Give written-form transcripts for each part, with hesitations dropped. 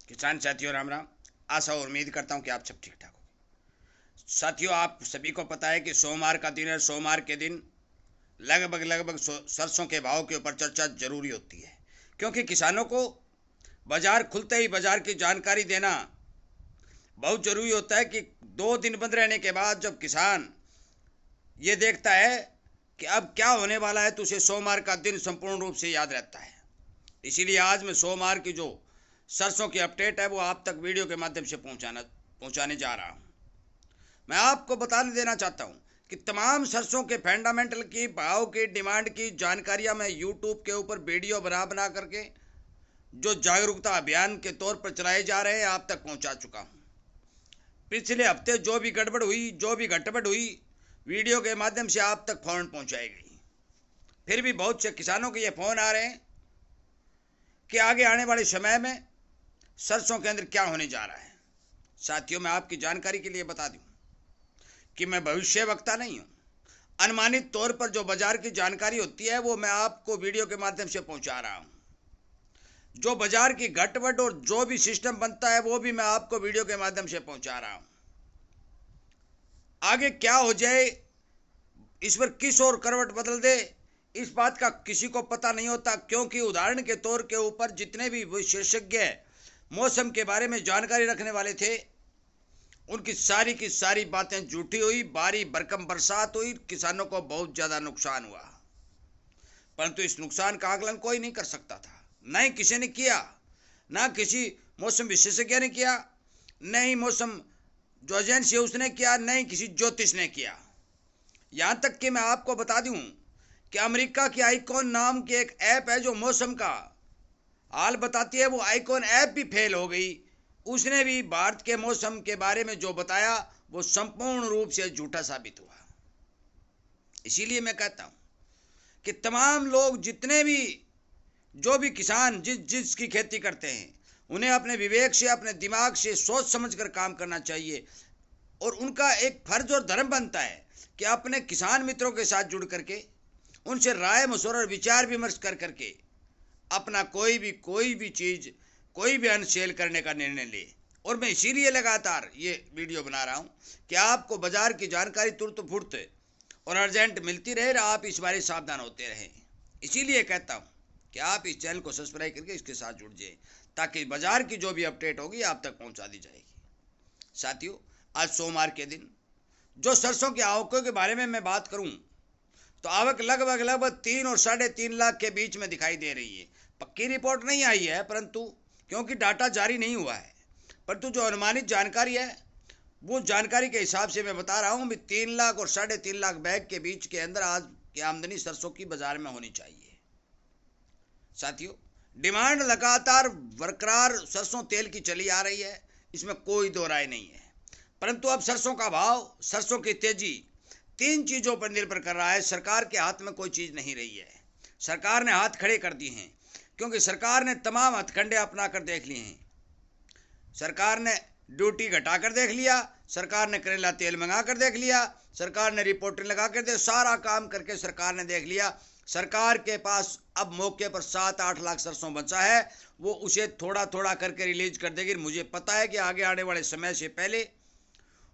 किसान साथियों राम राम। आशा और उम्मीद करता हूँ कि आप सब ठीक ठाक हो। साथियों, आप सभी को पता है कि सोमवार का दिन है। सोमवार के दिन लगभग सरसों के भाव के ऊपर चर्चा जरूरी होती है, क्योंकि किसानों को बाजार खुलते ही बाजार की जानकारी देना बहुत जरूरी होता है। कि 2 दिन बंद रहने के बाद जब किसान ये देखता है कि अब क्या होने वाला है, तो उसे सोमवार का दिन संपूर्ण रूप से याद रहता है। इसीलिए आज मैं सोमवार की जो सरसों की अपडेट है वो आप तक वीडियो के माध्यम से पहुंचाने जा रहा हूं। मैं आपको बता देना चाहता हूं कि तमाम सरसों के फंडामेंटल की, भाव की, डिमांड की जानकारियां मैं यूट्यूब के ऊपर वीडियो बना करके जो जागरूकता अभियान के तौर पर चलाए जा रहे हैं आप तक पहुंचा चुका हूं। पिछले हफ्ते जो भी गड़बड़ हुई, जो भी घटबड़ हुई, वीडियो के माध्यम से आप तक फौरन पहुंचाई गई। फिर भी बहुत से किसानों के ये फोन आ रहे हैं कि आगे आने वाले समय में सरसों के अंदर क्या होने जा रहा है। साथियों, मैं आपकी जानकारी के लिए बता दूं कि मैं भविष्य वक्ता नहीं हूं। अनुमानित तौर पर जो बाजार की जानकारी होती है वो मैं आपको वीडियो के माध्यम से पहुंचा रहा हूं। जो बाजार की घटबढ़ और जो भी सिस्टम बनता है वो भी मैं आपको वीडियो के माध्यम से पहुंचा रहा हूं। आगे क्या हो जाए, इस पर किस और करवट बदल दे, इस बात का किसी को पता नहीं होता। क्योंकि उदाहरण के तौर के ऊपर जितने भी विशेषज्ञ मौसम के बारे में जानकारी रखने वाले थे, उनकी सारी की सारी बातें झूठी हुई। भारी भरकम बरसात हुई, किसानों को बहुत ज्यादा नुकसान हुआ। परंतु इस नुकसान का आकलन कोई नहीं कर सकता था। न ही किसी ने किया, ना किसी मौसम विशेषज्ञ ने किया, न ही मौसम जो एजेंसी है उसने किया, न ही किसी ज्योतिष ने किया। यहां तक कि मैं आपको बता दूं कि अमेरिका की आइकॉन नाम की एक ऐप है जो मौसम का हाल बताती है, वो आइकॉन ऐप भी फेल हो गई। उसने भी भारत के मौसम के बारे में जो बताया वो संपूर्ण रूप से झूठा साबित हुआ। इसीलिए मैं कहता हूं कि तमाम लोग, जितने भी जो भी किसान जिसकी खेती करते हैं, उन्हें अपने विवेक से, अपने दिमाग से सोच समझकर काम करना चाहिए। और उनका एक फर्ज और धर्म बनता है कि अपने किसान मित्रों के साथ जुड़ करके उनसे राय मशवरा और विचार विमर्श कर करके अपना कोई भी चीज, कोई भी अन्न सेल करने का निर्णय ले। और मैं इसीलिए लगातार ये वीडियो बना रहा हूं कि आपको बाजार की जानकारी तुरंत फुर्त और अर्जेंट मिलती रहे और आप इस बारे सावधान होते रहें। इसीलिए कहता हूं कि आप इस चैनल को सब्सक्राइब करके इसके साथ जुड़ जाए, ताकि बाजार की जो भी अपडेट होगी आप तक पहुंचा दी जाएगी। साथियों, आज सोमवार के दिन जो सरसों की आवकों के बारे में मैं बात करूं, तो आवक लगभग 3 और 3.5 लाख के बीच में दिखाई दे रही है। पक्की रिपोर्ट नहीं आई है, परंतु क्योंकि डाटा जारी नहीं हुआ है, परंतु जो अनुमानित जानकारी है वो जानकारी के हिसाब से मैं बता रहा हूं भी 3 लाख और 3.5 लाख बैग के बीच के अंदर आज की आमदनी सरसों की बाजार में होनी चाहिए। साथियों, डिमांड लगातार बरकरार सरसों तेल की चली आ रही है, इसमें कोई दो राय नहीं है। परंतु अब सरसों का भाव, सरसों की तेजी 3 चीजों पर निर्भर कर रहा है। सरकार के हाथ में कोई चीज नहीं रही है। सरकार ने हाथ खड़े कर दिए हैं, क्योंकि सरकार ने तमाम हथकंडे अपना कर देख लिए हैं। सरकार ने ड्यूटी घटा कर देख लिया, सरकार ने करेला तेल मंगा कर देख लिया, सरकार ने रिपोर्टिंग लगा कर दे, सारा काम करके सरकार ने देख लिया। सरकार के पास अब मौके पर 7-8 लाख सरसों बचा है, वो उसे थोड़ा थोड़ा करके रिलीज कर देगी। मुझे पता है कि आगे आने वाले समय से पहले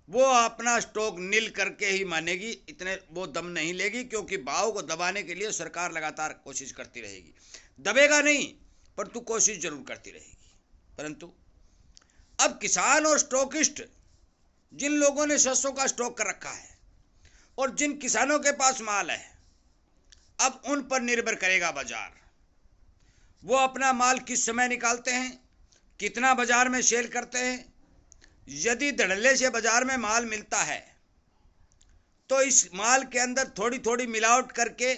वो अपना स्टॉक नील करके ही मानेगी, इतने वो दम नहीं लेगी, क्योंकि भाव को दबाने के लिए सरकार लगातार कोशिश करती रहेगी। दबेगा नहीं, परंतु कोशिश जरूर करती रहेगी। परंतु अब किसान और स्टॉकिस्ट, जिन लोगों ने सरसों का स्टॉक कर रखा है और जिन किसानों के पास माल है, अब उन पर निर्भर करेगा बाजार। वो अपना माल किस समय निकालते हैं, कितना बाजार में सेल करते हैं। यदि धड़ल्ले से बाजार में माल मिलता है तो इस माल के अंदर थोड़ी थोड़ी मिलावट करके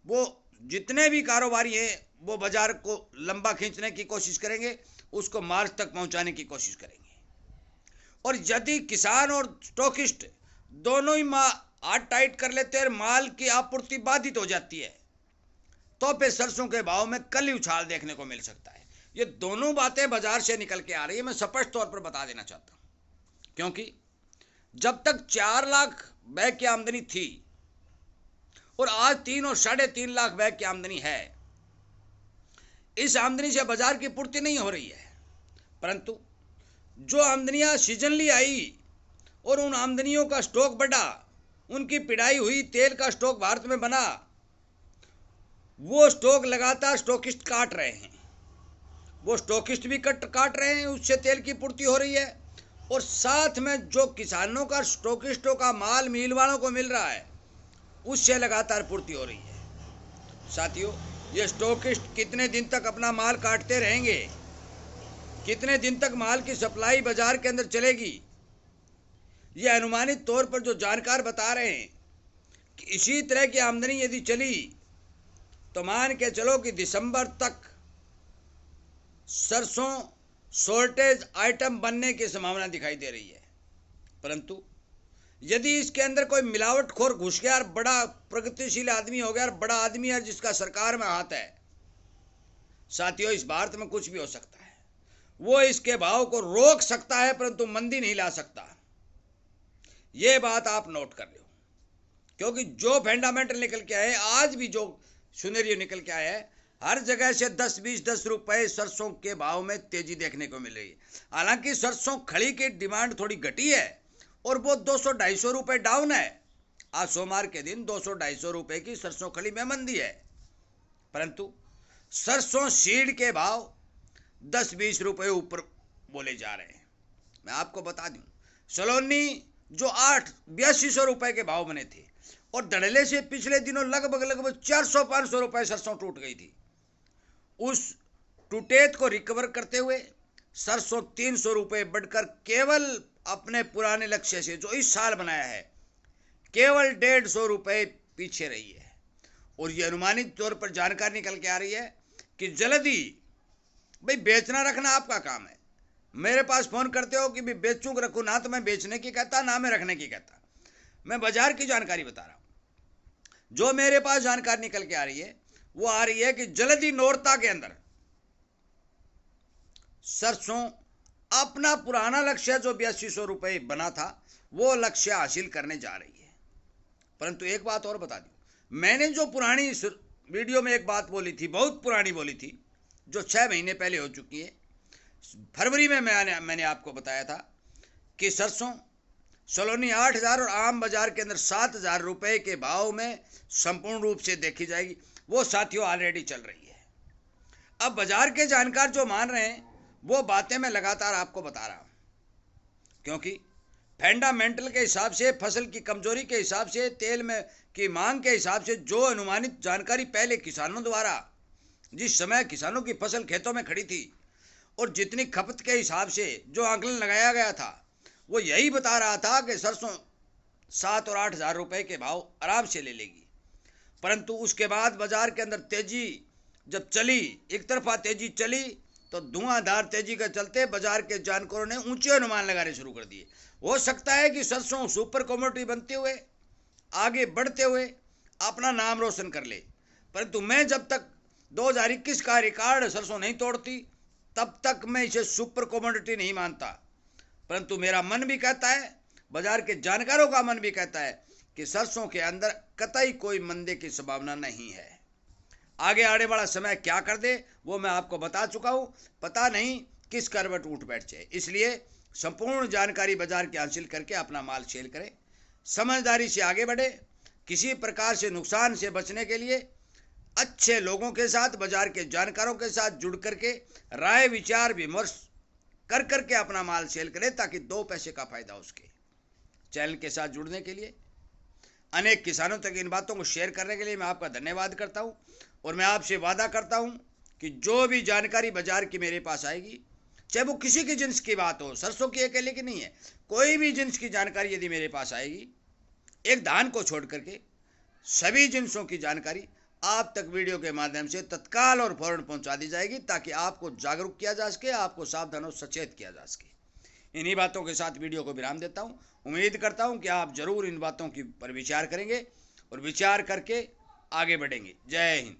वो जितने भी कारोबारी हैं वो बाजार को लंबा खींचने की कोशिश करेंगे, उसको मार्च तक पहुंचाने की कोशिश करेंगे। और यदि किसान और स्टॉकिस्ट दोनों ही हाथ टाइट कर लेते हैं, माल की आपूर्ति बाधित हो जाती है, तो फिर सरसों के भाव में कल ही उछाल देखने को मिल सकता है। ये दोनों बातें बाजार से निकल के आ रही है, मैं स्पष्ट तौर पर बता देना चाहता हूं। क्योंकि जब तक 4 लाख बैग की आमदनी थी और आज 3 और 3.5 लाख बैग की आमदनी है, इस आमदनी से बाजार की पूर्ति नहीं हो रही है। परंतु जो आमदनियां सीजनली आई और उन आमदनियों का स्टॉक बढ़ा, उनकी पिड़ाई हुई, तेल का स्टॉक भारत में बना, वो स्टॉक लगातार स्टॉकिस्ट काट रहे हैं। वो स्टॉकिस्ट भी काट रहे हैं, उससे तेल की पूर्ति हो रही है, और साथ में जो किसानों का, स्टॉकिस्टों का माल मिल वालों को मिल रहा है, उससे लगातार पूर्ति हो रही है। साथियों, ये स्टॉकिस्ट कितने दिन तक अपना माल काटते रहेंगे, कितने दिन तक माल की सप्लाई बाजार के अंदर चलेगी, ये अनुमानित तौर पर जो जानकार बता रहे हैं कि इसी तरह की आमदनी यदि चली तो मान के चलो कि दिसंबर तक सरसों शॉर्टेज आइटम बनने की संभावना दिखाई दे रही है। परंतु यदि इसके अंदर कोई मिलावटखोर घुस गया और बड़ा प्रगतिशील आदमी हो गया और बड़ा आदमी है जिसका सरकार में हाथ है, साथियों, इस भारत में कुछ भी हो सकता है। वो इसके भाव को रोक सकता है परंतु मंदी नहीं ला सकता। ये बात आप नोट कर लो, क्योंकि जो फंडामेंटल निकल के आए, आज भी जो सुनेरियो निकल के आया है, हर जगह से 10 रुपए सरसों के भाव में तेजी देखने को मिल रही है। हालांकि सरसों खड़ी की डिमांड थोड़ी घटी है और वो 200-250 रुपए डाउन है। आज सोमवार के दिन 200-250 रुपए की सरसों खड़ी में मंदी है, परंतु सरसों सीड के भाव 10-20 रुपए ऊपर बोले जा रहे हैं। मैं आपको बता दूं, सलोनी जो 8200 रुपए के भाव बने थे और धड़ल्ले से पिछले दिनों लगभग 400-500 रुपए सरसों टूट गई थी, उस टूटेत को रिकवर करते हुए सरसों 300 रुपए बढ़कर केवल अपने पुराने लक्ष्य से जो इस साल बनाया है, केवल 150 रुपए पीछे रही है। और ये अनुमानित तौर पर जानकारी निकल के आ रही है कि जल्दी, भाई बेचना रखना आपका काम है। मेरे पास फोन करते हो कि भाई बेचूं रखूं, ना तो मैं बेचने की कहता, ना मैं रखने की कहता, मैं बाजार की जानकारी बता रहा हूं। जो मेरे पास जानकारी निकल के आ रही है वो आ रही है कि जल्दी नौरता के अंदर सरसों अपना पुराना लक्ष्य जो 8200 रुपए बना था, वो लक्ष्य हासिल करने जा रही है। परंतु एक बात और बता दूं, मैंने जो पुरानी वीडियो में एक बात बोली थी, बहुत पुरानी बोली थी, जो 6 महीने पहले हो चुकी है। फरवरी में मैंने आपको बताया था कि सरसों सलोनी 8000 और आम बाजार के अंदर 7000 रुपए के भाव में संपूर्ण रूप से देखी जाएगी। वो साथियों ऑलरेडी चल रही है। अब बाजार के जानकार जो मान रहे हैं वो बातें मैं लगातार आपको बता रहा हूं, क्योंकि फंडामेंटल के हिसाब से, फसल की कमजोरी के हिसाब से, तेल में की मांग के हिसाब से जो अनुमानित जानकारी पहले किसानों द्वारा, जिस समय किसानों की फसल खेतों में खड़ी थी और जितनी खपत के हिसाब से जो आंकलन लगाया गया था, वो यही बता रहा था कि सरसों 7 और 8000 रुपए के भाव आराम से ले लेगी। परंतु उसके बाद बाजार के अंदर तेजी जब चली, एक तरफा तेजी चली, तो धुआंधार तेजी के चलते बाजार के जानकारों ने ऊंचे अनुमान लगाने शुरू कर दिए। हो सकता है कि सरसों सुपर कमोडिटी बनते हुए, आगे बढ़ते हुए अपना नाम रोशन कर ले, परंतु मैं जब तक 2021 का रिकॉर्ड सरसों नहीं तोड़ती तब तक मैं इसे सुपर कमोडिटी नहीं मानता। परंतु मेरा मन भी कहता है, बाजार के जानकारों का मन भी कहता है कि सरसों के अंदर कतई कोई मंदे की संभावना नहीं है। आगे आने वाला समय क्या कर दे वो मैं आपको बता चुका हूं, पता नहीं किस करवट उठ बैठ जाए। इसलिए संपूर्ण जानकारी बाजार की हासिल करके अपना माल सेल करें, समझदारी से आगे बढ़े। किसी प्रकार से नुकसान से बचने के लिए अच्छे लोगों के साथ, बाजार के जानकारों के साथ जुड़ करके राय विचार विमर्श कर करके अपना माल सेल करें, ताकि 2 पैसे का फायदा उसके। चैनल के साथ जुड़ने के लिए, अनेक किसानों तक इन बातों को शेयर करने के लिए मैं आपका धन्यवाद करता हूं। और मैं आपसे वादा करता हूं कि जो भी जानकारी बाजार की मेरे पास आएगी, चाहे वो किसी की जिन्स की बात हो, सरसों की अकेले की नहीं है, कोई भी जिन्स की जानकारी यदि मेरे पास आएगी, एक धान को छोड़ करके सभी जिन्सों की जानकारी आप तक वीडियो के माध्यम से तत्काल और फौरन पहुंचा दी जाएगी, ताकि आपको जागरूक किया जा सके, आपको सावधान और सचेत किया जा सके। इन्हीं बातों के साथ वीडियो को विराम देता हूं। उम्मीद करता हूं कि आप जरूर इन बातों की पर विचार करेंगे और विचार करके आगे बढ़ेंगे। जय हिंद।